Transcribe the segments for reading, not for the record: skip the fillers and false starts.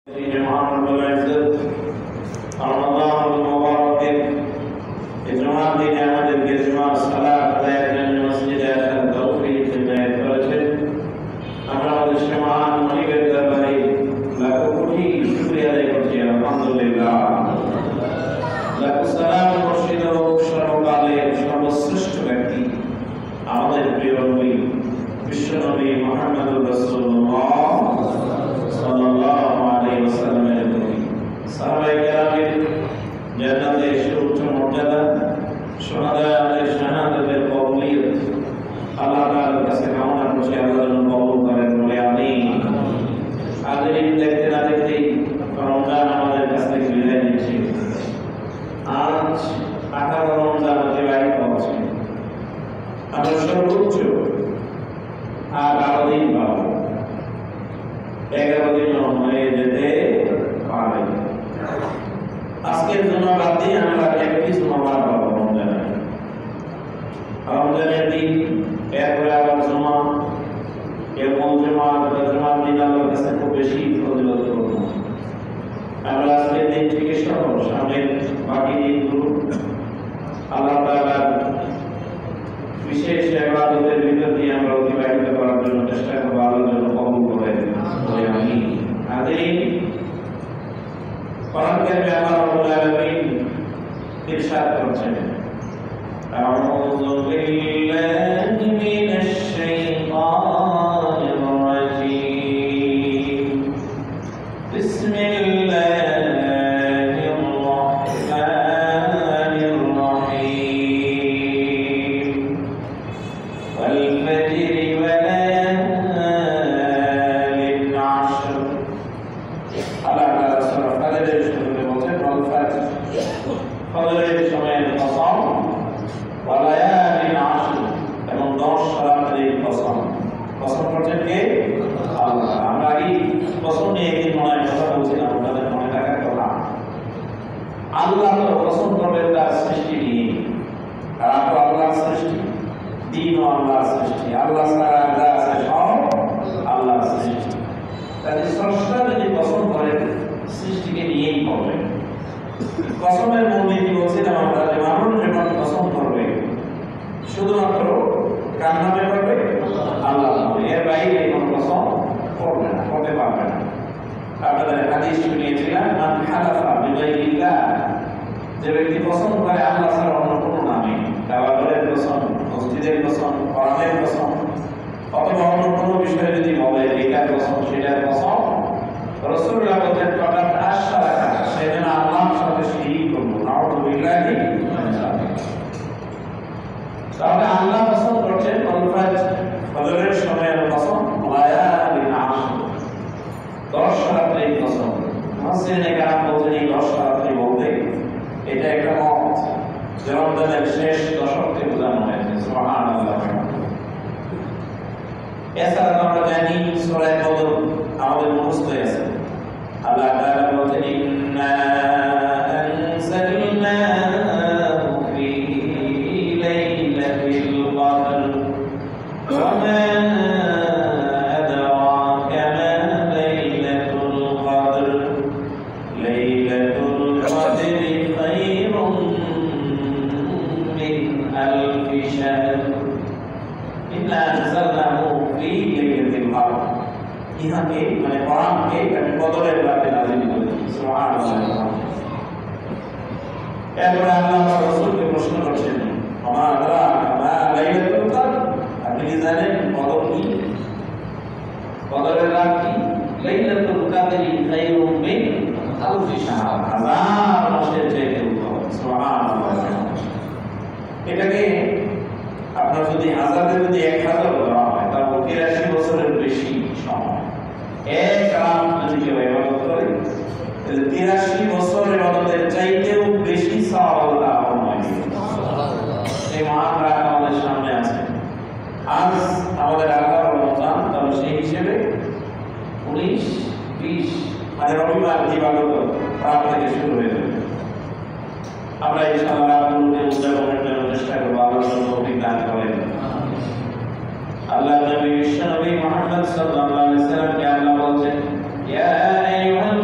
جماعة العزة رمضان المبارك الجماعة دي نعمة الجماعة الصلاة على المسجد عشان توفيق الناس فرجل أمر الجماعة المنيب الدبري لكوكي شكرا لكم الحمد لله لك السلام مرشد وشرف عليه شرف السرشت ব্যক্তি আমাদের প্রিয় নবী বিশ্বনবী মুহাম্মদুর রাসূলুল্লাহ সাল্লাল্লাহু আলাইহি ওয়াসাল্লামের নবী সাহাবায়ে কেরামের জান্নাতের সুউচ্চ মর্যাদা শুহাদায়ে শাহাদাতের কবুলিয়ত আল্লাহ তাআলার কাছে কামনা করছি আল্লাহ যেন কবুল করেন বলে আমিন। আজকের দেখতে না দেখতেই রমজান আমাদের কাছ থেকে বিদায় নিচ্ছে। আজ 18 রমজান অতিবাহিত হচ্ছে। আমরা সর্বোচ্চ আর 12 দিন পাবো, 11 দিন হয়ে যেতে পারে। আজকের জন্য বাদ দিয়ে আমরা 21 নম্বর পাবো রমজানের দিন, এরপরে আবার জমা, এরপর জমার দিন আল্লাহর কাছে খুব বেশি ফজিলত করবো। আমরা আজকের দিন থেকে সহ সামনের বাকি দিনগুলো আল্লাহ তাআলার বিশেষ ইবাদতের ভিতর দিয়ে আমরা অতিবাহিত করার জন্য চেষ্টা করব। আল্লাহ যেন কবুল করেন বলে আমিন। আমিন। কোরআন কারিমে আল্লাহ রাব্বুল আলামিন ইরশাদ করেছেন, আউযু বিল্লাহি মিনাশ শাইতানির রাজীম, বিসমিল্লাহ আল্লাহ তো পছন্দ করবেন তার সৃষ্টি নিয়ে, আর আমরা আল্লাহর সৃষ্টি, দিনও আল্লাহর সৃষ্টি, আল্লাহ ছাড়া যা আছে সব আল্লাহর সৃষ্টি। তাই স্রষ্টা যদি পছন্দ করেন সৃষ্টিকে নিয়েই করবেন। কসমের মূলনীতি বলছিলাম আমরা যে মানুষ যখন পছন্দ করবে শুধুমাত্র কার নামে করবে? আল্লাহ নামে, এর বাইরে কোনো কসম করবে না, করতে পারবে না। আপনাদের হাদিস শুনিয়েছিলাম, মান হালাফা বিগাইরিল্লাহ, যে ব্যক্তি কসম করে আল্লাহ ছাড়া অন্য কোনো নামে, কাবাগরের কসম, মসজিদের কসম, কোরআনের কসম, অথবা অন্য কোনো বিষয়ে যদি বলে এটার কসম সেটার কসম, রাসূলুল্লাহ বলেন ফাকাদ আশরাকা, সে যেন আল্লাহর সাথে শিরক করলো। নাউযু বিল্লাহি মিন যালিক। তাহলে আল্লাহ কসম করছেন ফজরের সময়ের কসম, লায়ালিন আশর, 10 রাতের কসম। মুসলিমে কেরাম বলছেন এই 10 রাত্রি বলতে এটা একটা মত, যে রমজানের শেষ দশককে বোঝানো হয়েছে। সুবহানাল্লাহ। এছাড়া আমরা জানি সূরা বদর আমাদের মুখস্থ আছে। আল্লাহ তাআলা বলেন, ইন্না আনসালনাহু ফি লাইলাতিল কদর ওয়া মা আদরাকা মা লাইলাতুল কদর লাইলাতুল কদরি খায়রুম মিন আলফি শাহর ইন্না আনসালনাহু ফি লাইলাতিল কদর। ইহাকে মানে কোরআনকে আমি কদরের রাতে নাযিল করেছি। সুবহানাল্লাহ। এরপরে আল্লাহ রাসূলকে প্রশ্ন করছেন, আমা আদরাকা মা লাইলাতুল কদর, আপনি কি জানেন কদর কি? কদরের রাত কি? লাইলাতুল কদরি খায়রুম মিন আলফি শাহর, হাজার মাসের চাইতে উত্তম। সুবহানাল্লাহ। এটাকে আপনার যদি হাজারে যদি 1000 ধরা হয় তাহলে 83 বছরের বেশি সময়। এক রাত যদি কেউ ইবাদত করে তাহলে 83 বছর ইবাদতের চাইতেও বেশি সওয়াব আল্লাহ আমাদের দিবেন। এই মহান রাত আমাদের সামনে আছে। আজ আমাদের 18 রমজান, তাহলে সেই হিসেবে 19, 20 মানে রবিবার ইবাদত রাত থেকে শুরু হয়ে যাবে। আমরা ইনশাআল্লাহ রাতগুলোতে উদযাপনের জন্য চেষ্টা করব। আল্লাহ তৌফিক দান করেন। আল্লাহ নবী বিশ্বনবী মুহাম্মদ সাল্লাল্লাহু আলাইহি ওয়াসাল্লাম কে আল্লাহ বলেন, ইয়া আইয়ুহাল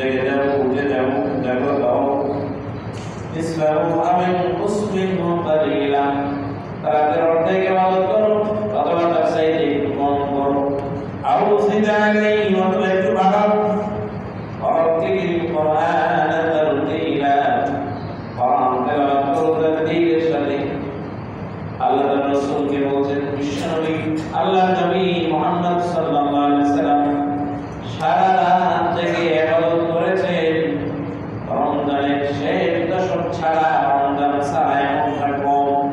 জেগে যাও, উঠে যাও, দেখো দাও ইসলামু আমিন মুসলিমু কালিলা, রাতের অর্ধেক ইবাদত করো অথবা তার চাইতে একটু কম করো, আও সিদা আলাইহি অথবা একটু বাড়াও, অরতিল কোরআন তারতিলা, কোরআন তেলাওয়াত করো তারতিলের সাথে। আল্লাহ তাআলা রাসূলকে বলেন, বিশ্বনবী আল্লাহর নবী মুহাম্মদ সাল্লাল্লাহু আলাইহি সাল্লাম সারা রাত জেগে ইবাদত করেছেন। রমজানের শেষ দশক ছাড়া রমজান ছাড়া এমনটা কম।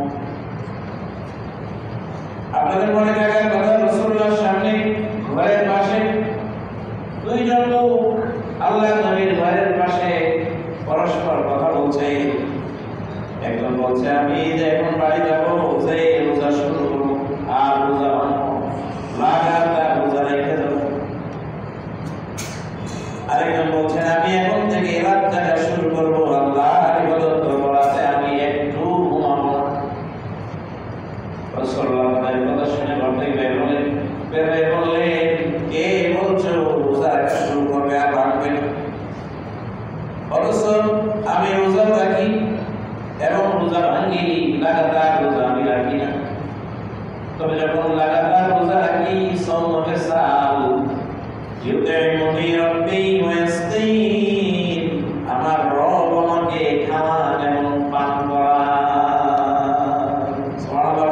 আপনাদের মনে থাকার কথা, রাসূলুল্লাহর সামনে ঘরের পাশে দুইজন লোক আল্লাহর নবীর ঘরের পাশে পরস্পর কথা বলছে। একজন বলছে, আমি যে এখন বাড়ি যাব, যে রোজা শুরু করব আর রোজা ভাঙবো, লাগাতার রোজা রেখে যাব। আরেকজন বলছেন, আমি এখন থেকে রাত জাগা শুরু করব, আল্লাহর ইবাদত করব, রাতে আমি একটু ঘুমাবো না। রাসূলুল্লাহ তাআলার কথা শুনে ঘর থেকে বের হয়ে বললেন, কে বলছো রোজা রাখা শুরু করবে আর ভাঙবে না? অথচ আমি রোজা রাখি এবং রোজা ভাঙি, লাগাতার রোজা আমি রাখি না। তবে যখন লাগাতার রোজা রাখি, সওমে সাল ইউতিমুনি রাব্বি ওয়া ইয়াসকিন, আমার রব আমাকে খাওয়ান এবং পান করান। সুবহানাল্লাহ।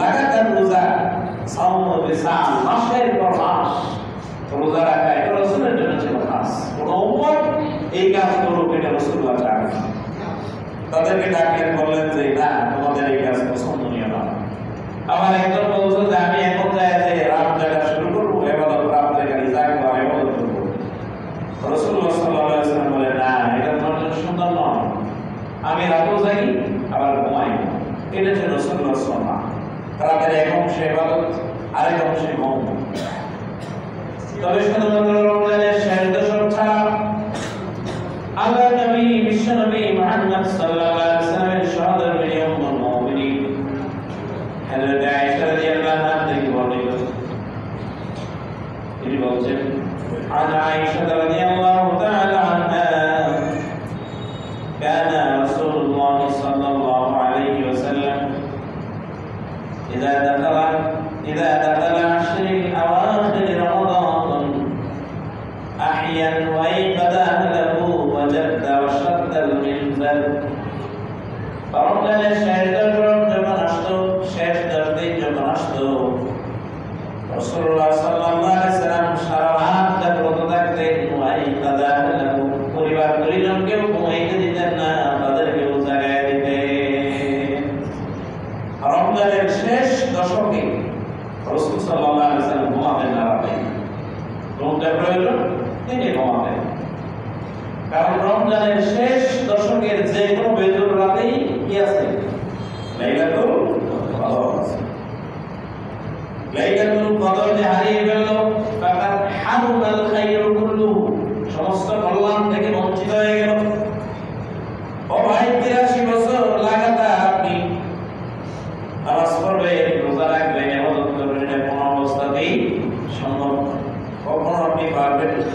লাগাতার রোজা, সওমে সাল, মাসের পর মাস রোজা রাখা, এটা রাসূলের জন্য ছিল খাস। কোন উম্মত এই কাজ করুক, এটা রাসূলুল্লাহ চান। তাদেরকে ডাকলেন, বললেন যে না, তোমাদের এই কাজ পছন্দনীয় না। আবার একজন বলছে যে আমি এখন যাই যে রাত জাগা শুরু করবো, ইবাদত রাত জাগা জাগবো, ইবাদত করবো। রাসূলুল্লাহ সাল্লাল্লাহু আলাইহি ওয়াসাল্লাম বলেন, না, এটা তোমার জন্য সুন্দর নয়। আমি রাতও জাগি আবার ঘুমাই, এটা ছিল রাসূলুল্লাহ সুন্নাহ। রাতের এক অংশে ইবাদত, আরেক অংশে ঘুম। তবে শুধুমাত্র রমজানের শেষ দশক ছাড়া আল্লাহর নবী বিশ্বনবী মুহাম্মদ সাল্লাল্লাহু আলাইহি ওয়াসাল্লামের সহধর্মিণী উম্মুল মুমিনিন হযরত আয়েশা রাদিয়াল্লাহু আনহা থেকে বর্ণিত, তিনি বলেন, عن عائشة رضي الله تعالى عنها كان رسول الله صلى الله عليه وسلم إذا دخل عشر الأواخر رمضان أحيا وأيقظ أهله وجد وشد المنزل। রমজানের শেষ 10 যখন আসতো, শেষ 10 দিন যখন আসতো, রাসূলুল্লাহ সাল্লাল্লাহু আলাইহি সাল্লাম সারা রাত জাগ্রত থাকতেন। ওয়াইকাযা আহলাহু, পরিবার পরিজনকেও ঘুমাইতে দিতেন না, তাদেরকেও জাগায় দিতেন। রমজানের শেষ দশকে রাসূল সাল্লাল্লাহু আলাইহি সাল্লাম ঘুমাতেন না রাতে। ঘুমটা প্রয়োজন, তিনি ঘুমাতেন। কারণ রমজানের শেষ দশকের যে কোনো বেজুর রাতেই কি আছে? লাইলাতুল কদর আছে। লাইলাতুল কদর যে হারিয়ে গেল, ফাকাদ হারুমাল খায়রু কুল্লুহু, সমস্ত কল্যাণ থেকে বঞ্চিত হয়ে গেল। ও ভাই, 83 বছর লাগাতার আপনি নামাজ পড়বেন, রোজা রাখবেন, ইবাদত করবেন, এটা কোনো অবস্থাতেই সম্ভব নয়। কখনো আপনি পারবেন না।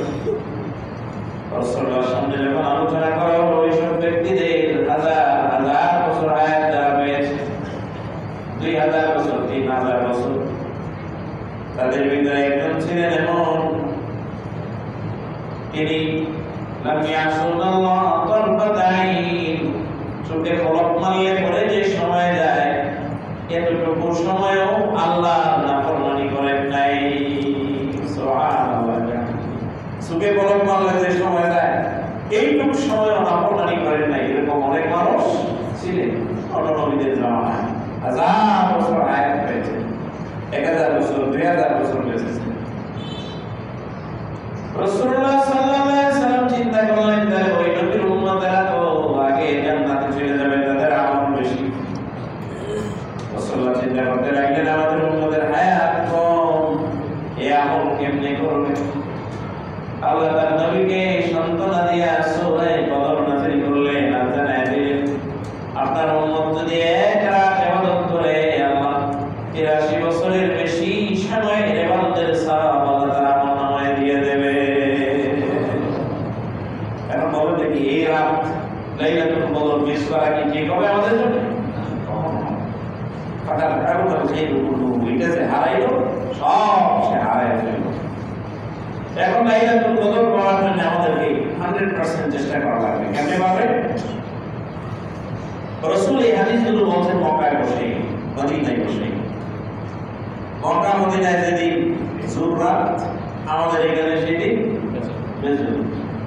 রাসূলুল্লাহর সামনে যখন আলোচনা করা হলো ওইসব ব্যক্তিদের হাজার হাজার বছর হায়াত যারা পেয়েছে, 2000 বছর, 3000 বছর, তাদের ভিতরে একজন ছিলেন এমন, তিনি লাম ইয়াসুনাল্লাহ তারফাত আইন, চোখে পলক মারলে পরে যে সময় যায়, এতটুকু সময়ও আল্লাহর নাফরমানি করেন নাই। সুবহানাল্লাহ। চোখে পলক মারলে যে সময় যায়, এইটুকু সময়ও নাফরমানি করেন নাই। এরকম অনেক মানুষ ছিলেন অন্য নবীদের জামানায়, হাজার বছর হায়াত পেয়েছে, 1000 বছর, 2000 বছর বেঁচেছে। রাসূলুল্লাহ সাল্লাল্লাহু আলাইহি ওয়াসাল্লাম চিন্তা করলেন, তাহলে ওই নবীর উম্মতেরা তো আগে জান্নাতে চলে যাবে, তাদের আমল বেশি। রাসূলুল্লাহ চিন্তা করতে লাগলেন, আমাদের উম্মতের হায়াত কম, এই আমল কেমনে করবে? আল্লাহ তার নবীকে সান্ত্বনা দিয়া সূরা কদর নাযিল করলেন, আর জানায় দিলেন, আপনার উম্মত যদি এক রাত ইবাদত করে, আল্লাহ 83 বছরের বেশি সময় ইবাদতের সওয়াব আল্লাহ তাআলা আমলনামায় দিয়ে দেবে। কি এই রাত লাইলাতুল কদর মিস করা কি ঠিক হবে আমাদের জন্য? ফাঁকা কারো সেই এটা যে হারাইলো সব সে হারাই ফেললো। এখন লাইলাতুল কদর পাওয়ার জন্য আমাদেরকে 100% চেষ্টা করা লাগবে। কেমনে পাবে? রাসূল এই হাদিসগুলো বলছেন মক্কায় বসে, মদিনায় বসে। মক্কা মদিনায় যেদিন জুররাত, আমাদের এখানে সেদিন বেজুর।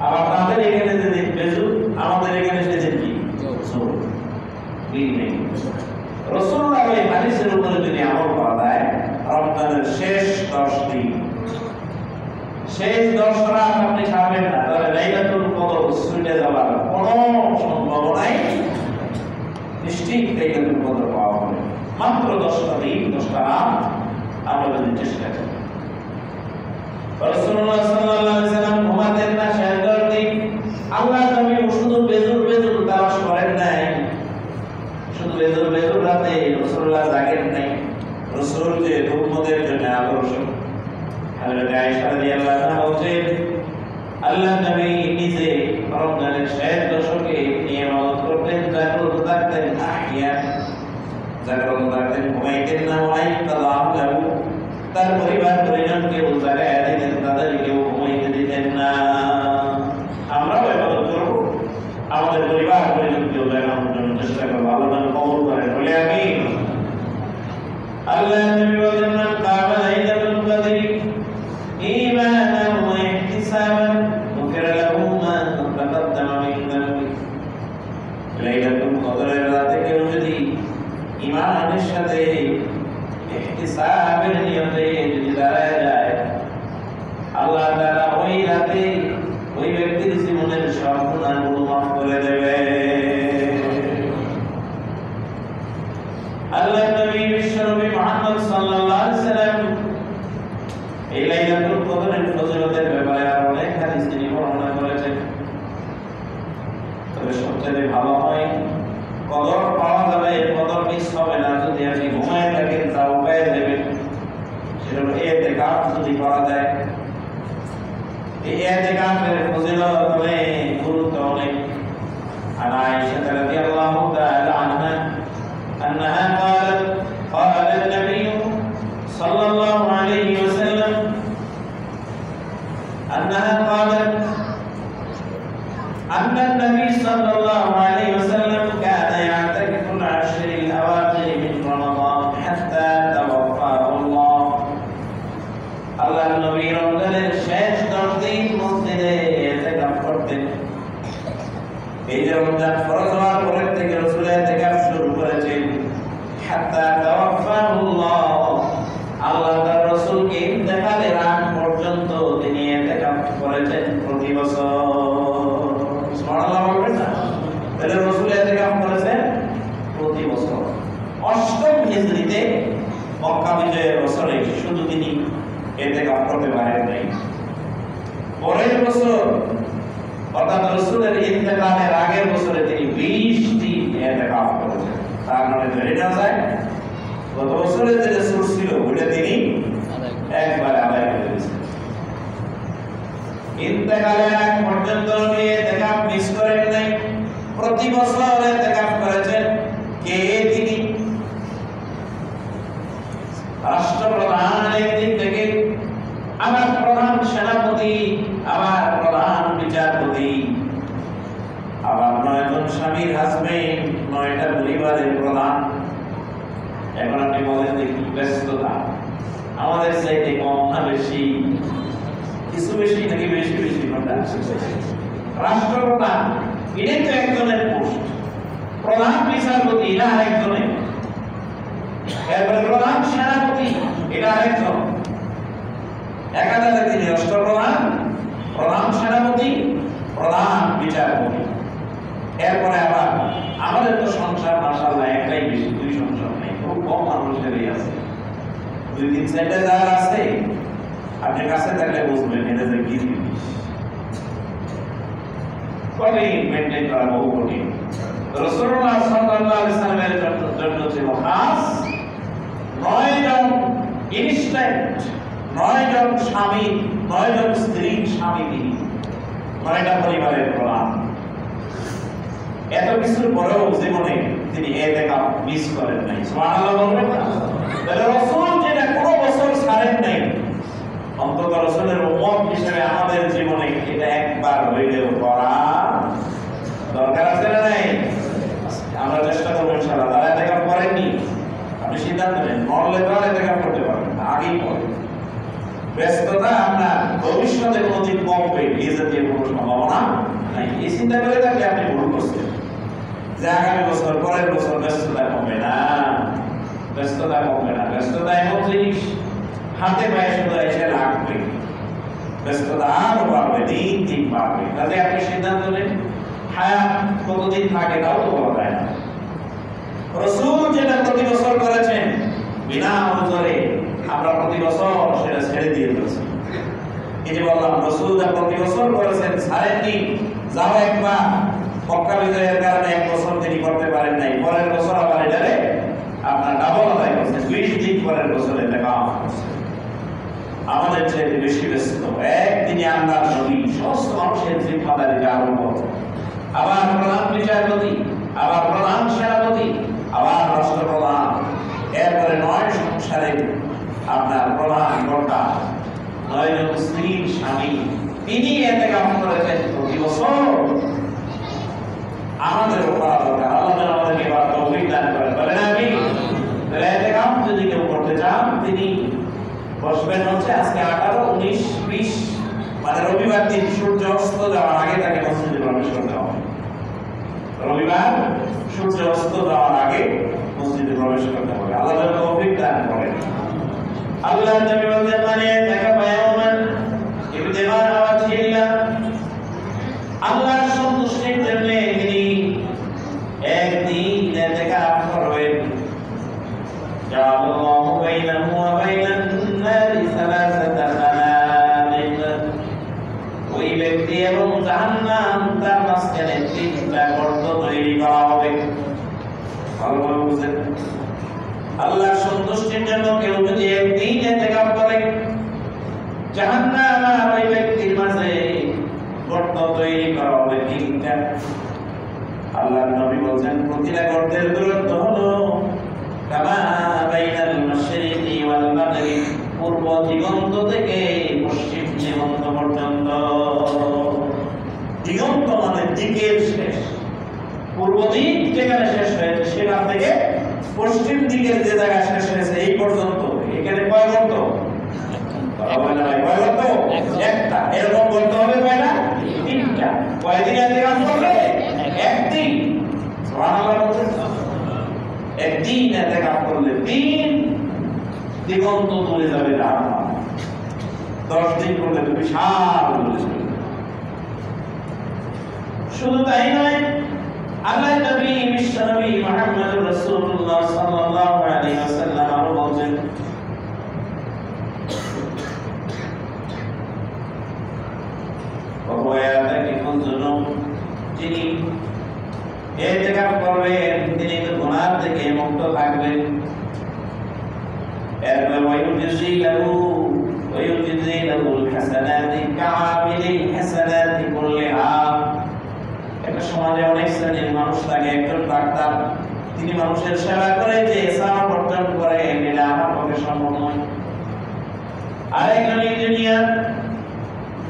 আবার তাদের এখানে যেদিন বেজুর, আমাদের এখানে সেদিন কি জোর। মিল নেই। রাসূলুল্লাহ এই হাদিসের উপরে যদি আমল করা যায়, রমজানের শেষ 10 দিন, শেষ 10 রাত আপনি খাবেন না, তাহলে লাইলাতুল কদর ছুটে যাবার কোনো সম্ভাবনাই নিশ্চিত লাইলাতুল কদর পাওয়া হবে। মাত্র 10টা দিন, 10টা রাত আমরা যদি চেষ্টা করি। রাসূলুল্লাহ সাল্লাল্লাহু আলাইহি ওয়াসাল্লাম ঘুমাতেন না শেষ 10 দিন। আল্লাহ নবী শুধু বেজুর তালাশ করেন নাই, শুধু বেজুর রাতে রাসূলুল্লাহ জাগেন নাই। রাসূল যে উম্মতের জন্য আদর্শ। হযরত আয়েশা রাদিয়াল্লাহু আনহা বলেন, আল্লাহ নবী নিজে রমজানের শেষ দশকে ইবাদত করতেন, জাগরত থাকতেন, জাগরত থাকতেন, ঘুমাইতেন না, তার পরিবার পরিজনকে জাগায় দিতেন, তাদেরকেও ঘুমাইতে দিতেন না। আমরাও ইবাদত করব, আমাদের পরিবার পরিজনকেও জাগানোর জন্য চেষ্টা করব। আল্লাহ যেন কবুল করেন, বলে আমিন। আল্লাহ নবী বলেন, মান কামা লাইলাতুল কদরি ঈমানান ওয়া ইহতিসাবান গুফিরা লাহু মা তাকাদ্দামা মিন যানবি। লাইলাতুল কদরের রাতে কেউ যদি ঈমানের সাথে ইহতিসাবের নিয়তে যদি দাঁড়ায় যায়, আল্লাহ তাআলা ওই রাতে ওই ব্যক্তির জীবনের সব গুনাহগুলো মাফ করে দেবে। আল্লাহ নবী বিশ্বনবী মুহাম্মদ সাল্লাল্লাহু আলাইহি ওয়াসাল্লাম এই লাইলাতুল কদরের ফজিলতের ব্যাপারে আর অনেক হাদিস তিনি বর্ণনা করেছেন। তবে সবচেয়ে ভালো হয় কদর পাওয়া যাবে, কদর মিস হবে না যদি আপনি ঘুমায় থাকেন, তা উপায় দেবেন। সেটা হলো ইতিকাফ যদি করা যায়। এই ইতিকাফের ফজিলত অনেক, গুরুত্ব অনেক। আর আয়েশা রাদিয়াল্লাহু তাআলা আনহা أنها قالت قال النبي صلى الله عليه وسلم أنها قالت أن النبي صلى الله عليه وسلم كان يعتكف العشر الأواخر من رمضان حتى توفاه الله. الله النبي রমজানের শেষ 10 দিন মসজিদে ইতিকাফ করতেন। এই যে রমজান ফরজ হওয়ার পর থেকে রাসূল ইতিকাফ শুরু করেছেন, হাত্তা তাওয়াফাহুল্লাহ, আল্লাহ তার রাসূলকে ইন্তেকালের আগ পর্যন্ত তিনি ইতিকাফ করেছেন প্রতি বছর। সুবহানাল্লাহ বলবেন না? তাহলে রাসূল ইতিকাফ করেছেন প্রতি বছর। 8ম হিজরিতে মক্কা বিজয়ের বছরে শুধু তিনি ইতিকাফ করতে পারেন নাই, পরের বছর অর্থাৎ রাসূলের ইন্তেকালের আগের বছরে তিনি 20 দিন ইতিকাফ করেছেন। তার মানে ধরে নেওয়া যায় গত বছরে যে রাসূল ছিল ওটা তিনি একবারে আদায় করে দিয়েছেন। ইন্তেকালের আগ পর্যন্ত তিনি ইতিকাফ মিস করেন নাই, প্রতি বছর ইতিকাফ করেছেন। কে তিনি? রাষ্ট্রপ্রধান একদিক থেকে, আমার প্রধান সেনাপতি, আমার প্রধান বিচারপতি, আবার 9 জন স্বামীর হাজবেন্ড, 9টা পরিবারের প্রধান। এখন আপনি বলেন যে কি ব্যস্ততা, আমাদের চাইতে কম না বেশি? কিছু বেশি নাকি বেশি বেশি? রাষ্ট্রপ্রধান এটাই তো একজনের পোস্ট, প্রধান বিচারপতি এটা আরেকজনের, এরপরে প্রধান সেনাপতি এটা আরেকজন। একাধারে তিনি রাষ্ট্রপ্রধান, প্রধান সেনাপতি, প্রধান বিচারপতি। এরপরে আবার আমাদের তো সংসার মাশাআল্লাহ একটাই বেশি, 2 সংসার নেই, খুব কম মানুষেরই আছে। 2-3 সাইডে যার আছে আপনি কাছে থাকলে বুঝবেন এটা যে কি জিনিস। কঠিন মেনটেন করা, বহু কঠিন। রাসূলুল্লাহ সাল্লাল্লাহু আলাইহি ওয়াসাল্লামের জন্য ছিল খাস 9 জন ইনস্ট্যান্ট, 9 জন স্বামী, 9 জন স্ত্রী স্বামী, তিনি 9টা পরিবারের প্রধান। এত কিছুর পরেও জীবনে তিনি ইতিকাফ মিস করেন নাই। সুবহানাল্লাহ বলবেন না? তাহলে রাসূল যেটা কোনো বছর ছাড়েন নাই, অন্তত রাসূলের উম্মত হিসেবে আমাদের জীবনে এটা একবার হইলেও করা দরকার আছে না নাই? আমরা চেষ্টা করবো ইনশাআল্লাহ। যারা ইতিকাফ করেননি আপনি সিদ্ধান্ত নেন, মরলে তো আর ইতিকাফ করতে পারবেন না, আগেই পড়ে। ব্যস্ততা আপনার ভবিষ্যতে কোনোদিন কমবে এই জাতীয় কোনো সম্ভাবনা নাই। এই চিন্তা করে থাকলে আপনি ভুল করছেন যে আগামী বছর পরের বছর ব্যস্ততা কমবে না। ব্যস্ততা কমবে না। ব্যস্ততা এমন জিনিস হাতে পায়ে শুধু এসে লাগবে, ব্যস্ততা আরো বাড়বে, দিন দিন বাড়বে। তাহলে আপনি সিদ্ধান্ত নেন হায়াত কতদিন থাকে তাও তো বলা যায় না। রাসূল যেটা প্রতি বছর করেছেন বিনা উযরে, আমরা প্রতি বছর সেটা ছেড়ে দিয়ে দিয়েছি। এই যে বললাম রাসূল যা প্রতি বছর করেছেন ছাড়েননি, যাও একবার মক্কা বিজয়ের কারণে এক বছর তিনি করতে পারেন নাই, পরের বছর আবার এটারে আপনার ডাবল আদায় করছেন, 20 দিন পরের বছরে দেখা করছেন। আমাদের চেয়ে বেশি ব্যস্ত। একদিনে আল্লাহর নবী সমস্ত মানুষের জিম্মাদারিটা আরম্ভ, আবার প্রধান বিচারপতি, আবার প্রধান সেনাপতি, আবার রাষ্ট্রপ্রধান, এরপরে 9 সংসারে আপনার প্রধান কর্তা, 9 জন স্ত্রীর স্বামী, তিনি ইতিকাফ করেছেন প্রতি বছর। আমাদের উপর দরকার, আল্লাহ আমাদেরকে এবার তৌফিক দান করেন, বলেন আমিন। তাহলে ইতিকাফ যদি কেউ করতে চান তিনি বসবেন হচ্ছে আজকে 18, 19, 20 মানে রবিবার দিন সূর্য অস্ত যাওয়ার আগে তাকে মসজিদে প্রবেশ করতে হবে। রবিবার সূর্য অস্ত যাওয়ার আগে মসজিদে প্রবেশ করতে হবে। আল্লাহ যেন তৌফিক দান করেন। আল্লাহর নবী বলেন মানে দেখা পায়ওমান ইবতিগা ওয়াজহিল্লাহ, আল্লাহর সন্তুষ্টির জন্য তিনি একদিন ইতিকাফ করবেন। জাআলাল্লাহু বাইনাহু ওয়া বাইনান নারি সালাসাতা খানাদিক, ওই ব্যক্তি এবং জাহান্নাম তার মাঝখানে 3টা গর্ত তৈরি করা হবে। ভালোভাবে বুঝেন, আল্লাহর সন্তুষ্টির জন্য কেউ যদি একদিন ইতিকাফ করে, জাহান্নাম আর ওই ব্যক্তির মাঝে গর্ত তৈরি করা হবে 3টা। আল্লাহর নবী বলেন প্রতিটা গর্তের দূরত্ব হলো কামা বাইনাল মাশরিকি ওয়াল মাগরিব, পূর্ব দিগন্ত থেকে পশ্চিম দিগন্ত পর্যন্ত। দিগন্ত মানে দিকের শেষ, পূর্ব দিক যেখানে শেষ হয়েছে সেখান থেকে পশ্চিম দিকের যে জায়গা শেষ হয়েছে এই পর্যন্ত। এখানে কয় গর্ত? একটা। এরকম গর্ত হবে কয়টা? 3টা। কয়দিন ইতিকাফ করবে? একদিন। সুবহানাল্লাহ বলছেন, একদিন ইতিকাফ করলে 3 দিগন্ত চলে যাবে জাহান্নাম। 10 দিন করলে তো বিশাল চলে যাবে। শুধু তাই নয়, আল্লাহর নবী বিশ্বনবী মুহাম্মদুর রাসূলুল্লাহ সাল্লাল্লাহু আলাইহি ওয়াসাল্লাম আরো বলেন যিনি ইতিকাফ করবেন তিনি গুনাহ থেকে মুক্ত থাকবেন। এরপর ওয়ায়ুজি লাহুল হাসানাতি কামিলিল হাসানাতি কুল্লিহা। একটা সমাজে অনেক শ্রেণীর মানুষ থাকে, একজন ডাক্তার তিনি মানুষের সেবা করে যে সওয়াব অর্জন করে এটা আমার পক্ষে সম্ভব নয়। আরেকজন ইঞ্জিনিয়ার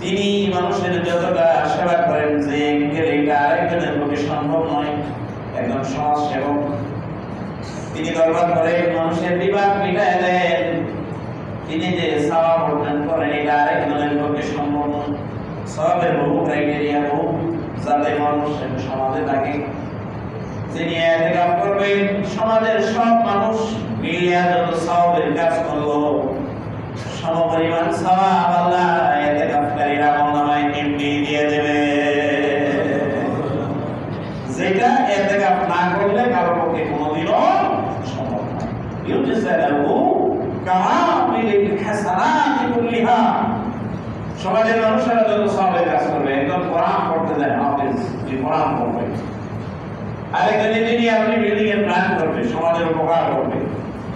তিনি মানুষের যতটা সেবা করেন যে এটা আরেকজনের পক্ষে সম্ভব নয়। একজন সমাজ সেবক তিনি দরবার করে মানুষের বিবাদ মিটায় দেন, তিনি যে সওয়াব অর্জন করেন এটা আরেকজনের পক্ষে সম্ভব নয়। সওয়াবের বহু ক্রাইটেরিয়া, বহু যাতে মানুষ সমাজে থাকে। যিনি ইতিকাফ করবেন সমাজের সব মানুষ মিলিয়ে যত সওয়াবের কাজ করলো সমপরিমাণ সওয়াব আল্লাহ ইতিকাফকারীরা আমলনামায় এমনি দিয়ে দেবে, যেটা ইতিকাফ না করলে কারো পক্ষে কোনোদিনও সম্ভব না। ইউজাযালু কামিলিল হাসানাতি কুল্লিহা। সমাজের মানুষেরা যত সওয়াবের কাজ করবে, একদম কোরআন পড়তে যায় হাফেজ, যে কোরআন পড়বে, আরেকজন ইঞ্জিনিয়ার উনি বিল্ডিং এর প্ল্যান করবে, সমাজের উপকার করবে,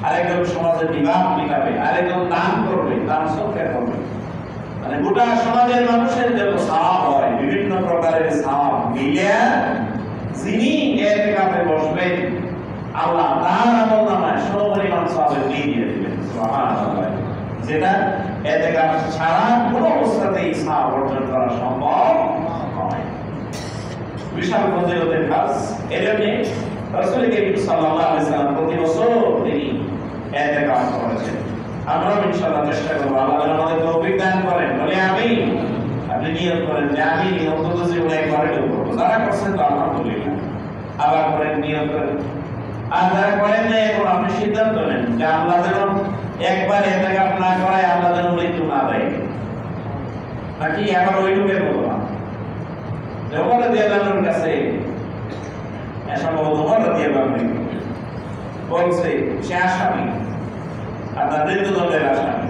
আরেকজন সমাজের বিবাদ মিটাবে, আরেকজন দান করবে, দান সৎকার করবে। মানে গোটা সমাজের মানুষের যত সওয়াব হয়, বিভিন্ন প্রকারের সওয়াব মিলিয়ে যিনি ইতিকাফে বসবেন আল্লাহ তার আমলনামায় সমপরিমাণ সওয়াব দিয়ে দিবেন সুবহানাল্লাহ, যেটা ইতিকাফ ছাড়া কোনো অবস্থাতেই সওয়াব অর্জন করা সম্ভব নয়। বিশাল ফজিলতের কাজ। এজন্য রাসূল করিম সাল্লাল্লাহু আলাইহি সাল্লাম প্রতি বছর তিনি ইতিকাফ করেছেন। আমরাও ইনশাআল্লাহ চেষ্টা করব, আল্লাহ যেন আমাদের তৌফিক দান করেন। বলে আমি, আপনি নিয়ত করেন যে আমি অন্তত জীবনে একবারে করব। যারা করছেন তো আলহামদুলিল্লাহ, আবার করেন, নিয়ত করেন। আর যারা করেন না, এখন আপনি সিদ্ধান্ত নেন যে আল্লাহ যেন একবার ইতিকাফ না করায় আল্লাহ যেন মৃত্যু না দেয়, নাকি আবার ওই লোকের মতো না। ওমর রাদিয়াল্লাহু আনহুর কাছে সম্ভবত ওমর রাদিয়াল্লাহু আনহু বলছে সে আসামি, আপনার মৃত্যুদণ্ডের আসামি।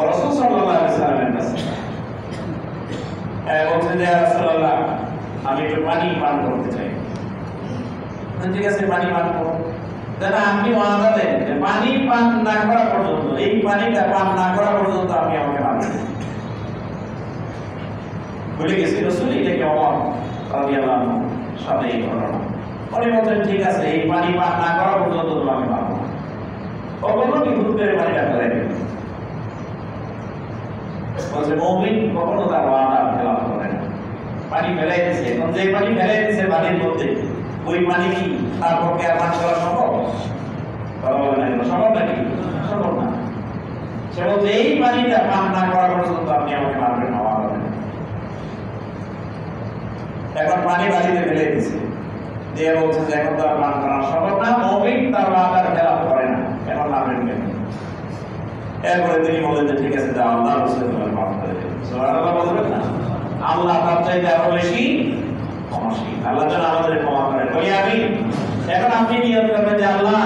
রাসূল সাল্লাল্লাহু আলাইহি ওয়াসাল্লামের কাছে বলছে যে ইয়া রাসূলুল্লাহ, আমি একটু পানি পান করতে চাই। ঠিক আছে, পানি পান করো। যেন আপনি ওয়াদা দেন যে পানি পান না করা পর্যন্ত, এই পানিটা পান না করা পর্যন্ত আপনি আমাকে মারবেন। বলে গেছে রাসূল, এটাকে ওমর রাদিয়াল্লাহু আনহু সাথে এই ঘটনা। উনি বলছেন ঠিক আছে, এই পানি পান না করা পর্যন্ত তোমাকে মারবো না। কখনো কি হুট করে পানিটা ফেলে দেবে? বলছে মুমিন কখনো তার ওয়াদা খেলাফ করে না। পানি ফেলাই দিছে, এখন যে পানি ফেলাই দিছে বাড়ির মধ্যে, ওই পানি কি তার পক্ষে আর পান করা সম্ভব? সম্ভব নাকি? সম্ভব না। সে বলছে এই পানিটা পান না করা পর্যন্ত আপনি আমাকে মারবেন না, ওয়াদা দেন। এখন পানি বাড়িতে ফেলে দিছে, দিয়ে বলছে যে এখন তো আর পান করা সম্ভব না, মুমিন তার ওয়াদার খেলাফ করে না, এখন মারবেন কেন? এরপরে তিনি বলেন যে ঠিক আছে, যা আল্লাহ রাসূল তোমাকে মাফ করে দেবেন। সুবহানাল্লাহ বলবেন না? আল্লাহ তার চাইতে আরো বেশি ক্ষমাশীল। আল্লাহ যেন আমাদের ক্ষমা করেন। বলি আমি। এখন আপনি নিয়ত করবেন যে আল্লাহ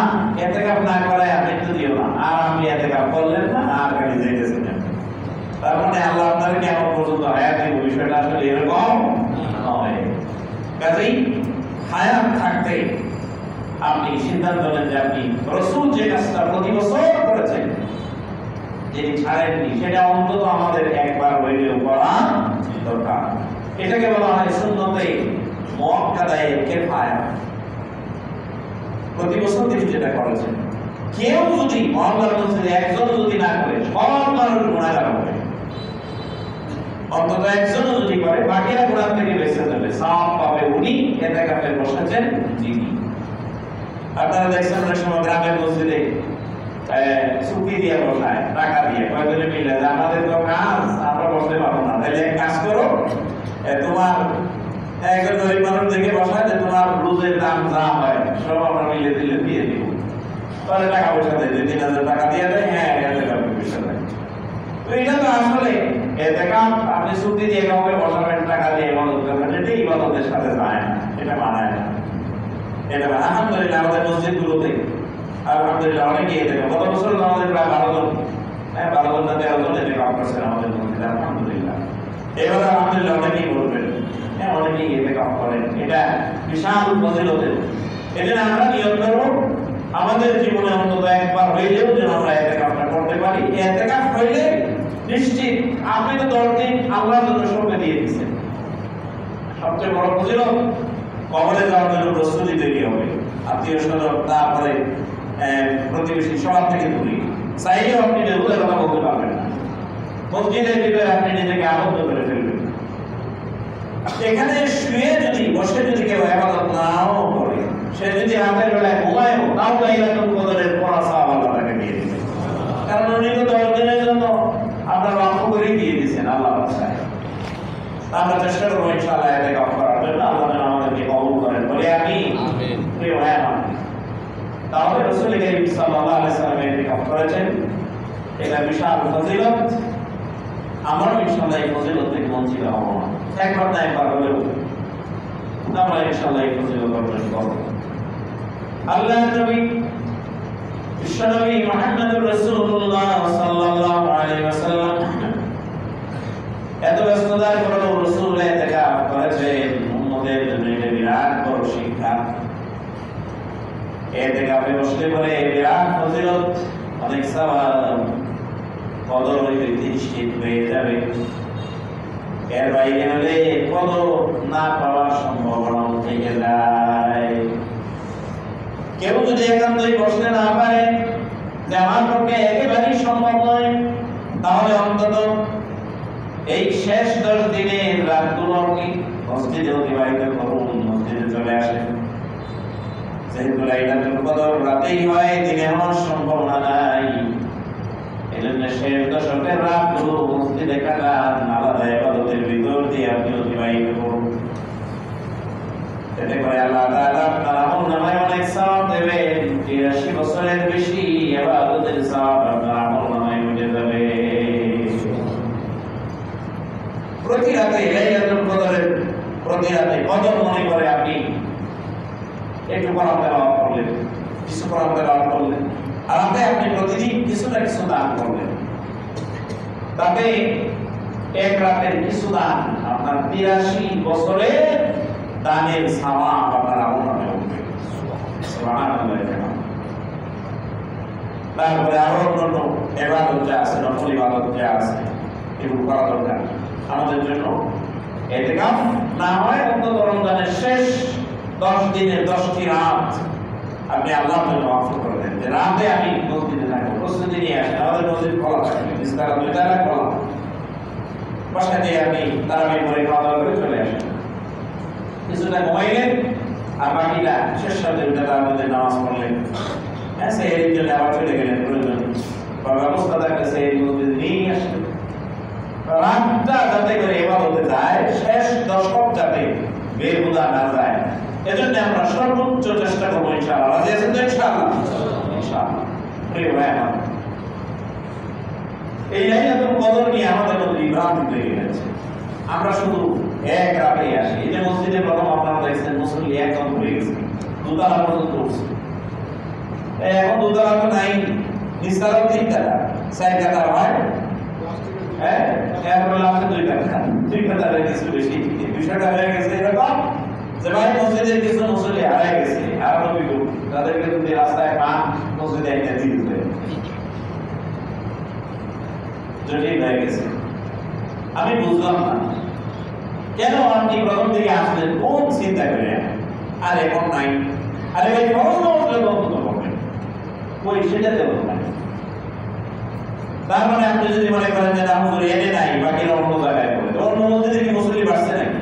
ইতিকাফ না করায় মৃত্যু দিও না, আর আপনি ইতিকাফ করলেন না, আর খালি যাইতেছেন না। তার মানে আল্লাহ আপনাকে কেমন পর্যন্ত হায়াত দিব, বিষয়টা আসলে এরকম নয়। কাজেই হায়াত থাকতে আপনি সিদ্ধান্ত নেন যে আপনি রাসূল যে কাজটা প্রতি বছর করেছেন, যিনি ছাড়েননি, সেটা অন্তত আমাদের একবার হইলেও করা দরকার। এটাকে বলা হয় সুন্নতে মুআক্কাদায়ে কিফায়া। প্রতি বছর তিনি যেটা করেছেন, কেউ যদি মহল্লার মধ্যে একজন যদি না করে, সব মানুষ গুনাহগার হবে। অন্তত একজন যদি করে, বাকিরা গুনাহ থেকে বেঁচে যাবে, সওয়াব পাবে উনি, ইতিকাফে বসেছেন যিনি। আপনারা দেখছেন অনেক সময় গ্রামের মসজিদে চুক্তি দিয়ে বসায়, টাকা দিয়ে, কয়েকজনে মিলে যে আমাদের তো কাজ, আমরা বসতে পারবো না, তাহলে এক কাজ করো, তোমার একজন গরিব মানুষ দেখে বসায় যে তোমার রোজের দাম যা হয় সব আমরা মিলে দিলে দিয়ে দিব। তাহলে টাকা পয়সা দেয়, 3000 টাকা দিয়ে দেয়, হ্যাঁ ইতিকাফের পয়সা দেয়। তো এটা তো আসলে ইতিকাফ আপনি চুক্তি দিয়ে কাউকে বসাবেন, টাকা দিয়ে ইবাদত করবেন, এটা ইবাদতের সাথে যায় না, এটা মানায় না। এটা আলহামদুলিল্লাহ আমাদের মসজিদগুলোতে আলহামদুলিল্লাহ অনেকেই ইতিকাফ, গত বছর আমাদের প্রায় 12 জন, 12 জন না 13 জন ইতিকাফ করছেন আমাদের মসজিদে, আলহামদুলিল্লাহ। এবার আলহামদুলিল্লাহ অনেকেই বলবেন, হ্যাঁ অনেকেই ইতিকাফ করেন, এটা বিশাল ফজিলতের। এজন্য আমরা নিয়ত করব আমাদের জীবনে অন্তত একবার হইলেও যেন আমরা ইতিকাফটা করতে পারি। ইতিকাফ হইলে নিশ্চিত আপনি তো 10 দিন আল্লাহর জন্য সময় দিয়ে দিয়েছেন। সবচেয়ে বড় ফজিলত কবরে যাওয়ার জন্য প্রস্তুতি তৈরি হবে, আত্মীয় স্বজন, তারপরে প্রতিবেশী, সবার থেকে দূরে। চাইলেও আপনি রেগুলার কথা বলতে পারবেন না, মসজিদের ভিতরে আপনি নিজেকে আবদ্ধ করে ফেলবেন। এখানে শুয়ে যদি বসে যদি কেউ ইবাদত নাও করে, সে যদি রাতের বেলায় ঘুমায়ও, তাও লাইলাতুল কদরের পড়া সওয়াব আল্লাহ তাকে দিয়ে দিবেন। কারণ উনি তো 10 দিনের জন্য আপনার লক্ষ্য করে দিয়ে দিয়েছেন আল্লাহর রাস্তায়। আমরা চেষ্টা করবো ইনশাআল্লাহ ইতিকাফ করার জন্য। আল্লাহ যেন আমাদেরকে কবুল করেন। বলে আমি প্রিয় ভাই আমার, তাহলে রাসূল করিম সাল্লাল্লাহু আলাইহি ওয়াসাল্লাম ইতিকাফ করেছেন, এটা বিশাল ফজিলত। আমরা ইনশাআল্লাহ এই ফজিলত থেকে বঞ্চিত হব না। একবার না একবার হলেও আমরা ইনশাআল্লাহ এই ফজিলত অর্জন করব। আল্লাহর নবী বিশ্বনবী মুহাম্মদুর রাসূলুল্লাহ সাল্লাল্লাহু আলাইহি ওয়াসাল্লাম এত ব্যস্ততার পরেও রাসূল ইতিকাফ করেছেন। উম্মতের জন্য এটা বিরাট বড় শিক্ষা। ইতিকাফে বসলে পরে বিরাট ফজিলত, অনেক সওয়াব, কদর হইতে নিশ্চিত হয়ে যাবে। এর বাইরে হলে কদর না পাওয়ার সম্ভাবনা থেকে যায়। কেউ যদি একান্তই বসতে না পারে যে আমার পক্ষে একেবারেই সম্ভব নয়, তাহলে অন্তত এই শেষ 10 দিনের রাতগুলো কি মসজিদে অতিবাহিত করুন, মসজিদে চলে আসেন। যেহেতু লাইলাতুল কদর রাতেই হয়, দিনে হওয়ার সম্ভাবনা নাই, এজন্য শেষ দশকের রাতগুলো মসজিদে কাটান, আলাদা ইবাদতের ভিতর দিয়ে আপনি অতিবাহিত করুন। এতে করে আল্লাহ তাআলা আপনার আমলনামায় অনেক সওয়াব দেবেন। 83 বছরের বেশি ইবাদতের সওয়াব আপনার আমলনামায় উঠে যাবে। প্রতি রাতে লাইলাতুল কদরের প্রতি রাতে কদর মনে করে আপনি একটু কোরআন তেলাওয়াত করলেন, কিছু কোরআন তেলাওয়াত করলেন, আর আপনি প্রতিদিন কিছু না কিছু দান করলেন, তাতে এক রাতের কিছু দান আপনার 83 বছরের দানের সওয়াব আপনার আমলনামায় উঠবে। সুবহানাল্লাহ। তারপরে আরো অন্যান্য ইবাদত যা আছে, নফল ইবাদত যা আছে, এগুলো করা দরকার আমাদের জন্য। ইতিকাফ না হয় অন্তত রমজানের শেষ 10 দিনের 10টি রাত আপনি আল্লাহর জন্য ওয়াকফ করে দেন, যে রাতে আমি মসজিদে থাকবো। প্রস্তুতি নিয়ে আসেন, আমাদের মসজিদ খোলা থাকে, ইস্তারা 2টা খোলা, বাসায় দিয়ে আপনি তারাবি পড়ে খাওয়া দাওয়া করে চলে আসেন, কিছুটা ঘুমাইলেন, আর বাকিটা শেষ সাথে তারাবির নামাজ পড়লেন। হ্যাঁ, সেহরির জন্য আবার চলে গেলেন প্রয়োজন, বা ব্যবস্থা থাকলে সেহরি মসজিদে নিয়ে আসেন। রাতটা যাতে করে ইবাদতে যায়, শেষ দশক যাতে বেহুদা না যায়, এজন্য আমরা সর্বোচ্চ চেষ্টা করবো ইনশাআল্লাহ। রাজি আছেন তো? ইনশাআল্লাহ। ইনশাআল্লাহ। প্রিয় ভাই আমার, এই লাইলাতুল কদর নিয়ে আমাদের মধ্যে বিভ্রান্তি তৈরি হয়েছে। আমরা শুধু এক রাতে আসি। এই যে মসজিদে প্রথম আপনারা দেখছেন মুসল্লি একদম ভরে গেছে, দুতলা পর্যন্ত উঠছে। এখন দুতলা তো নাই, নিচতলা 3 তলা, 4 কাতার হয়। হ্যাঁ, এরপরে লাস্টে 2 কাতার কিছু বেশি, 200টা হয়ে গেছে। এরকম যে ভাই মসজিদের কিছু মুসল্লি হারাই গেছে, আর নবীগো তাদেরকে যদি রাস্তায় পান মসজিদে একটা দিয়ে দেয়, জটিল হয়ে গেছে। আমি বুঝলাম না কেন আপনি প্রথম দিকে আসলেন, কোন চিন্তা করে, আর এখন নাই। আরে ভাই ফরজ নামাজে বন্ধ করবেন, কই সেটাতে বন্ধ নাই। তার মানে আপনি যদি মনে করেন যে না হুজুর এনে নাই, বাকিরা অন্য জায়গায় করে, অন্য মসজিদে কি মুসল্লি বাড়ছে নাকি?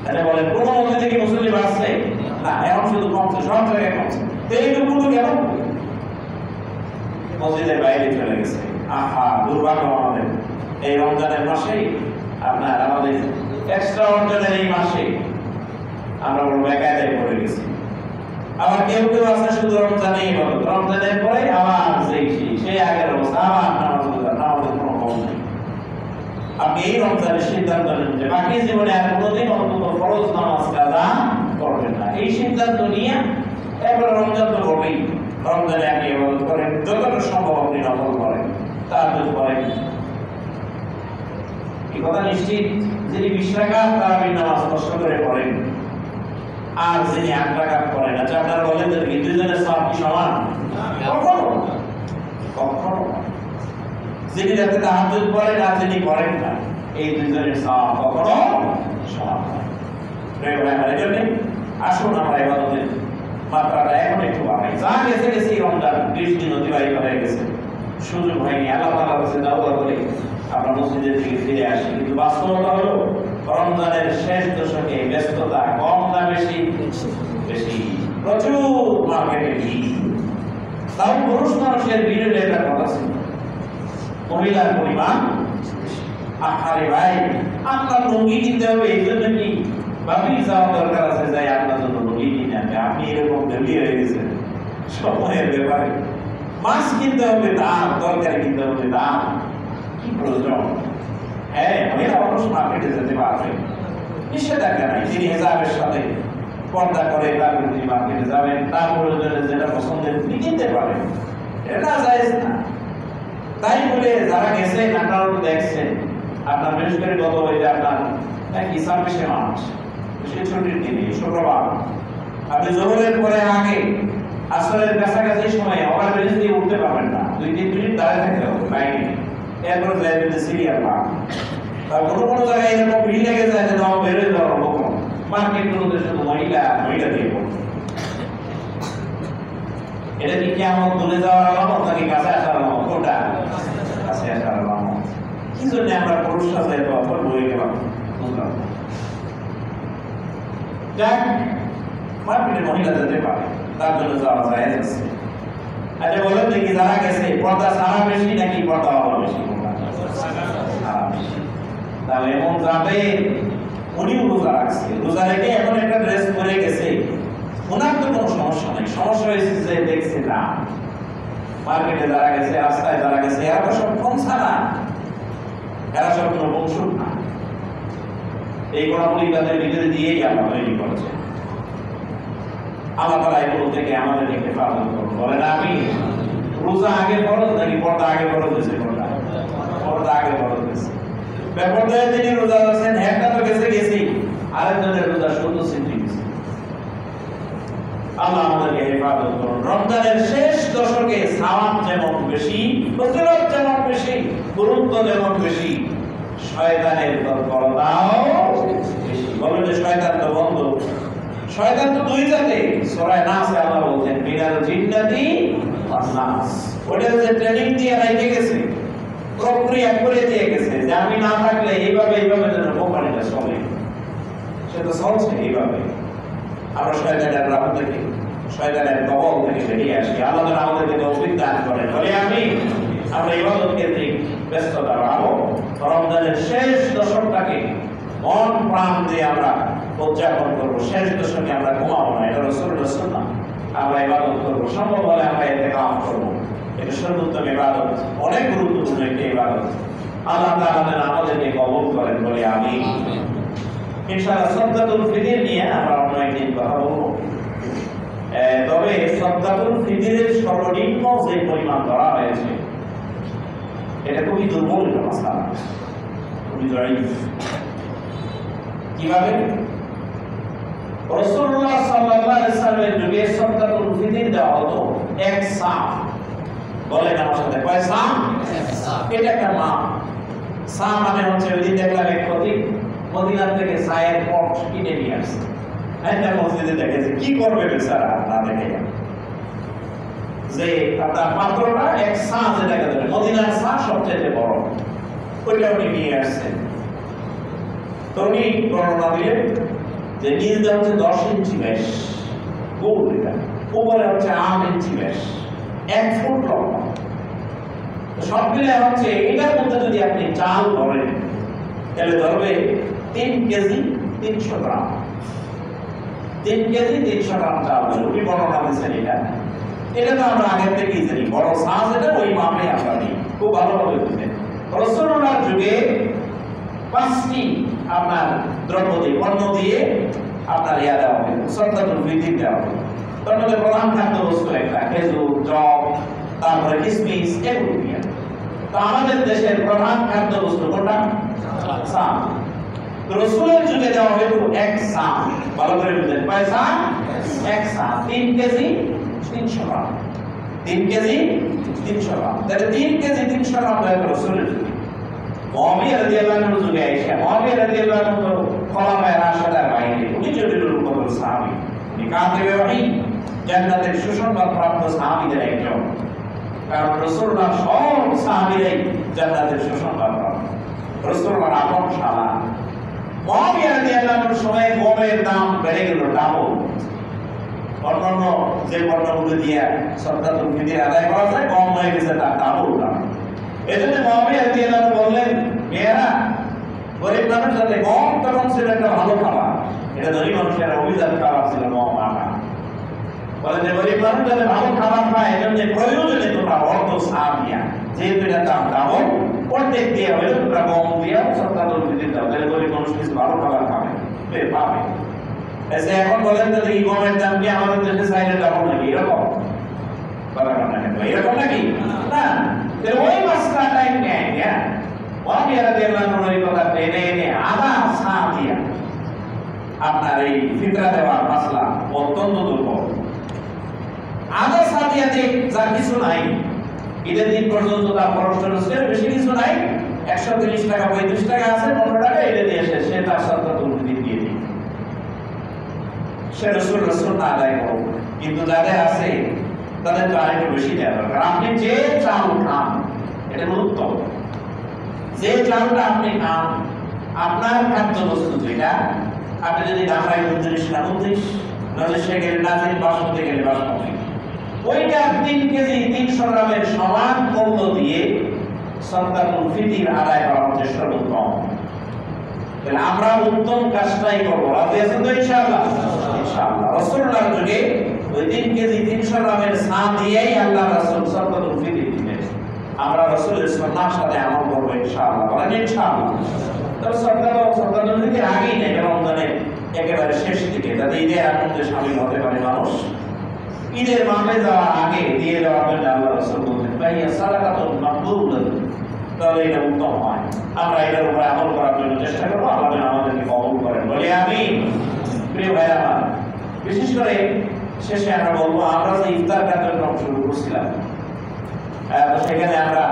আরে বলেন কোন মসজিদে কি মুসল্লি বাড়ছে না, এখন শুধু কমছে, সব জায়গায় কমছে। তো এইটুকু কেন মসজিদের বাইরে চলে গেছে? আহা, দুর্ভাগ্য আমাদের। এই রমজানের মাসেই আপনার আমাদের এক্সট্রা অর্জনের এই মাসে আমরা বড় বেকায়দায় পড়ে গেছি। আবার কেউ কেউ আছে শুধু রমজানেই বলো, রমজানের পরে আবার সেই আগের অবস্থা, আবার নামাজের কোনো কম নেই। আপনি এই রমজানের সিদ্ধান্ত নেন যে বাকি জীবনে আর কোনোদিন অন্তত ফরজ নামাজ কাজা করবেন না। এই সিদ্ধান্ত নিয়ে এবার রমজান তো করবেই, রমজানে আপনি ইবাদত করেন, যতটা সম্ভব আপনি নফল করেন, তাহাজ্জুদ করেন। এই কথা নিশ্চিত, যিনি 20 রাকাত তারাবির নামাজ কষ্ট করে পড়েন, আর যিনি 8 রাকাত পড়েন, আচ্ছা আপনারা বলেন যে দুইজনের সওয়াব কি সমান? কখনো কখনো। যিনি রাতে তাহাজ্জুদ পড়েন আর যিনি পড়েন না, এই দুইজনের সওয়াব কখনো সমান নয়। প্রিয় ভাই, এজন্য আসুন আমরা ইবাদতের মাত্রাটা এখন একটু বাড়াই। যা গেছে গেছে, রমজান 20 দিন অতিবাহিত হয়ে গেছে, সুযোগ হয়নি, আল্লাহ তাআলার কাছে দোয়া করে আমরা মসজিদের দিকে ফিরে আসি। কিন্তু বাস্তবতা হলো রমজানের শেষ দশকে ব্যস্ততা কম না বেশি? বেশি, প্রচুর মার্কেটে ভিড়। তাও পুরুষ মানুষের ভিড়ের একটা কথা ছিল, মহিলার পরিমাণ। আরে ভাই, আপনার লুঙ্গি কিনতে হবে, এই জন্য কি ভাবি যাওয়ার দরকার আছে, যাই আপনার জন্য লুঙ্গি কিনে আনবে। আপনি এরকম দেরি হয়ে গেছেন সময়ের ব্যাপারে। মাছ কিনতে হবে দাম, তরকারি কিনতে হবে দাম, কি প্রয়োজন? হ্যাঁ, মহিলা মানুষ মার্কেটে যেতে পারবে, নিষেধাজ্ঞা নাই। তিনি হেজাবের সাথে পর্দা করে তারপরে তিনি মার্কেটে যাবেন, তার প্রয়োজনে যেটা পছন্দের তিনি কিনতে পারেন, এটা জায়েজ না। তাই বলে যারা গেছেন আপনারা তো দেখছেন, আপনার বিশেষ করে গত হইতে আপনার হিসাব বেশি মাস, সে ছুটির দিনে শুক্রবার আপনি জোহরের পরে আগে আসরের কাছাকাছি সময়ে ওভার ব্রিজ দিয়ে উঠতে পারবেন না, 2-3 মিনিট দাঁড়িয়ে থাকতে হবে লাইনে, এরপর যাইবেন সিরিয়াল পাক। আর কোনো জায়গায় এরকম ভিড় লেগে যায় যে দাম বেড়ে যাওয়ার মতো মার্কেটগুলোতে শুধু মহিলা দিয়ে পড়ছে। এটা কি কেমন দূরে যাওয়ার আলামত নাকি কাছে আসার আলামত? কোনটা? কাছে আসার আলামত। কি জন্য আমরা পুরুষ সাজাই তো অপর বয়ে গেলাম বুঝলাম। যাক, মার্কেটে মহিলা যেতে পারে, তার জন্য যাওয়া যায় আছে। আচ্ছা বলেন দেখি, যারা গেছে পর্দা সারা বেশি নাকি পর্দা হওয়া বেশি? তাহলে এমন যাবে উনিও রোজা রাখছে, রোজা রেখে এমন একটা ড্রেস পরে গেছে, ওনার তো কোনো সমস্যা নেই। সমস্যা হয়েছে যে দেখছে না মার্কেটে যারা গেছে, রাস্তায় যারা গেছে, এরা তো সব কমছা না, এরা সব কোনো বংশুর না। এই গুণাবলী তাদের ভিতরে দিয়েই আমরা তৈরি করেছে। আল্লাহ তাআলা এগুলো থেকে আমাদেরকে হেফাজত করুন। বলেন আমি রোজা আগে ফরজ নাকি পর্দা আগে ফরজ হয়েছে? পর্দা আগে ফরজ হয়েছে। বেপরদায় যিনি রোজা আছেন, একটা তো গেছে, আরেকজনের রোজা ১৪ সেন্টি গেছে। আল্লাহ আমাদেরকে হেফাজত করুন। রমজানের শেষ দশকে সাওয়াব যেমন বেশি, ফজিলত যেমন বেশি, গুরুত্ব যেমন বেশি, শয়তানের তৎপরতাও বেশি। বলেন যে শয়তান তো বন্ধ। শয়তান তো দুই জাতে। সূরা নাসে আল্লাহ বলেন মিনাল জিন্নাতি ওয়ান নাস। ওটা যে ট্রেনিং দিয়ে রেখে গেছে, প্রক্রিয়া করে দিয়ে গেছে যে আমি না থাকলে এইভাবে যেন কোম্পানিটা চলে, সেটা চলছে এইভাবে। আমরা শয়তানের রাহ থেকে, শয়তানের কবল থেকে বেরিয়ে আসি। আল্লাহ যেন আমাদেরকে তৌফিক দান করেন। বলে আমি আমরা ইবাদত কেন্দ্রিক ব্যস্ততা বাড়াবো। রমজানের শেষ দশকটাকে মন প্রাণ দিয়ে আমরা উদযাপন করবো। শেষ দশকে আমরা ঘুমাবো না, এটা রাসূলুল্লাহ সুন্নাহ। আমরা ইবাদত করবো, সম্ভব হলে আমরা ইতিকাফ করবো। এটা সর্বোত্তম ইবাদত, অনেক গুরুত্বপূর্ণ একটি ইবাদত। আল্লাহ তাআলা যেন আমাদেরকে কবুল করেন। বলে আমিন। ইনশাআল্লাহ সাদকাতুল ফিতর নিয়ে আমরা অন্য একদিন কথা বলবো। তবে সাদকাতুল ফিতরের সর্বনিম্ন যে পরিমাণ ধরা হয়েছে, এটা খুবই দুর্বল একটা মাসআলা, খুবই জয়ীফ। কিভাবে? রাসূলুল্লাহ সাল্লাল্লাহু আলাইহি ওয়াসাল্লামের যুগে সাদকাতুল ফিতর দেওয়া হতো এক সা। বলেন আমার সাথে, কয় সা? এটা একটা মাপ। সা মানে হচ্ছে ওই দিন দেখলাম এক খতিব মদিনা থেকে চায়ের পট কিনে নিয়ে আসছে। একটা মসজিদে দেখেছে, কি করবে বেচারা না দেখে, যে আপনার পাত্রটা এক সা, যেটাকে ধরে মদিনার সা সবচেয়ে বড়, ওইটা উনি নিয়ে আসছেন। তো উনি বর্ণনা দিলেন যে নিচে হচ্ছে 10 ইঞ্চি ব্যাস গোল, এটা উপরে হচ্ছে 8 ইঞ্চি ব্যাস, 1 ফুট লম্বা। সব মিলে হচ্ছে এটার মধ্যে যদি আপনি চাল ধরেন তাহলে ধরবে 3 কেজি 300 গ্রাম। 3 কেজি 300 গ্রাম চাল ধরবে। উনি বর্ণনা দিচ্ছেন এটা তো আমরা আগের থেকেই জানি, বড় সাজ এটা ওই মাপে আমরা নিই, খুব ভালোভাবে বুঝলেন। রাসূলুল্লাহর যুগে 5টি আপনার দ্রব্য দিয়ে, পণ্য দিয়ে আপনার ইয়া দেওয়া হবে, সাদকাতুল ফিতর দেওয়া হবে। তার মধ্যে প্রধান খাদ্য বস্তু একটা খেজুর, জব, তারপরে কিশমিশ, এগুলো দিয়ে। তো আমাদের দেশের প্রধান খাদ্য বস্তু কোনটা? সা। রাসূলের যুগে দেওয়া হতো 1 সা। ভালো করে বুঝেন, কয় সা? 1 সা, 3 কেজি 300 গ্রাম। 3 কেজি 300 গ্রাম। তাহলে 3 কেজি 300 গ্রাম দেওয়া হতো রাসূলের যুগে। মুআবিয়া রাদিয়াল্লাহু আনহু যুগে আয়েশা, মুআবিয়া রাদিয়াল্লাহু আনহু তো খোলাফায়ে রাশিদার বাইরে, উনি জলিলুল কদর সাহাবী, উনি কাতিবে ওহী, জান্নাতের সুসংবাদ প্রাপ্ত সাহাবীদের একজন। কারণ রাসূলুল্লাহ সব সাহাবীরাই জান্নাতের সুসংবাদ প্রাপ্ত। রাসূলুল্লাহর আপন শালা। মুআবিয়া রাদিয়াল্লাহু আনহুর সময় গমের দাম বেড়ে গেল ডাবল। অন্যান্য যে পণ্যগুলো দিয়ে সাদকাতুল ফিতর আদায় করা যায়, কম হয়ে গেছে তার ডাবল দাম। এজন্য মুআবিয়া রাদিয়াল্লাহু আনহু বললেন, মেয়েরা, গরিব মানুষ যাতে গম তখন ছিল একটা ভালো খাবার, এটা ধনী মানুষের অভিজাত খাবার ছিল গম আটা। বলে যে গরিব মানুষ যাতে ভালো খাবার পায়, এজন্য প্রয়োজনে তোমরা অর্ধ সা দিয়া, যেহেতু এটা দাম ডাবল, অর্ধেক দিয়ে হলে তোমরা গম দিয়া সাদকাতুল ফিতর দাও, তাহলে গরিব মানুষ কিছু ভালো খাবার খাবে, পাবে। এসে এখন বলেন তো এই গমের দাম কি আমাদের দেশে চাইলে ডাবল নাকি? এরকম এরকম নাকি? না। ওই মাসলাটাই নেয়, মুআবিয়া রাদিয়াল্লাহু আনহু এই কথা এনে আধা সা দিয়া আপনার এই ফিতরা দেওয়ার মাসলা অত্যন্ত দুর্বল। আধা সা দিয়া যে যা কিছু নাই, ঈদের দিন পর্যন্ত তার খরচ বেশি কিছু নাই, 130 টাকা 35 টাকা আছে, 15 টাকা এটা দিয়ে সে তার সাদাকাতুল ফিতর দিয়ে দিবে। সে রাসূলুল্লাহ সুন্নাহ আদায় করবে। কিন্তু যাদের আছে তাদের তো আরেকটু বেশি দেওয়া দরকার। আপনি যে চাল খান এটা উত্তম, যে চালটা আপনি খান আপনার খাদ্য বস্তু যেটা, আপনি যদি ঢাকায় 29 না 29, নাহলে সে গেলে নাজির বাসমতি গেলে বাসমতি, ওইটা 3 কেজি 300 গ্রামের সমান মূল্য দিয়ে সাদাকাতুল ফিতর আদায় করা হচ্ছে সর্বোত্তম। তাহলে আমরা উত্তম কাজটাই করবো। রাজি আছেন তো ইনশাআল্লাহ? ইনশাআল্লাহ। রাসূলুল্লাহর যুগে ওই 3 কেজি 300 গ্রামের সা দিয়েই আল্লাহ রাসূল সাদাকাতুল ফিতর দিলেন। আমরা রাসূলের সুন্নাহর সাথে আমল করব ইনশাআল্লাহ। বলেন ইনশাআল্লাহ। তবে সাদাকাতুল ফিতর আগেই নেই, রমজানের একেবারে শেষ দিকে, যাতে ঈদের আনন্দে শামিল হতে পারে মানুষ। ঈদের মাঠে যাওয়ার আগে দিয়ে দেওয়ার জন্য আল্লাহ রাসূল বলেন ভাইয়া সাদাকাতুল মাকবুলাতুন, তাহলে এটা উত্তম হয়। আমরা এটার উপরে আমল করার জন্য চেষ্টা করবো। আল্লাহ যেন আমাদেরকে কবুল করেন, বলি আমিন। প্রিয় ভাই আমার, বিশেষ করে শেষে আমরা বলবো, আমরা যে ইফতার কার্যক্রম শুরু করছিলাম সেখানে আমরা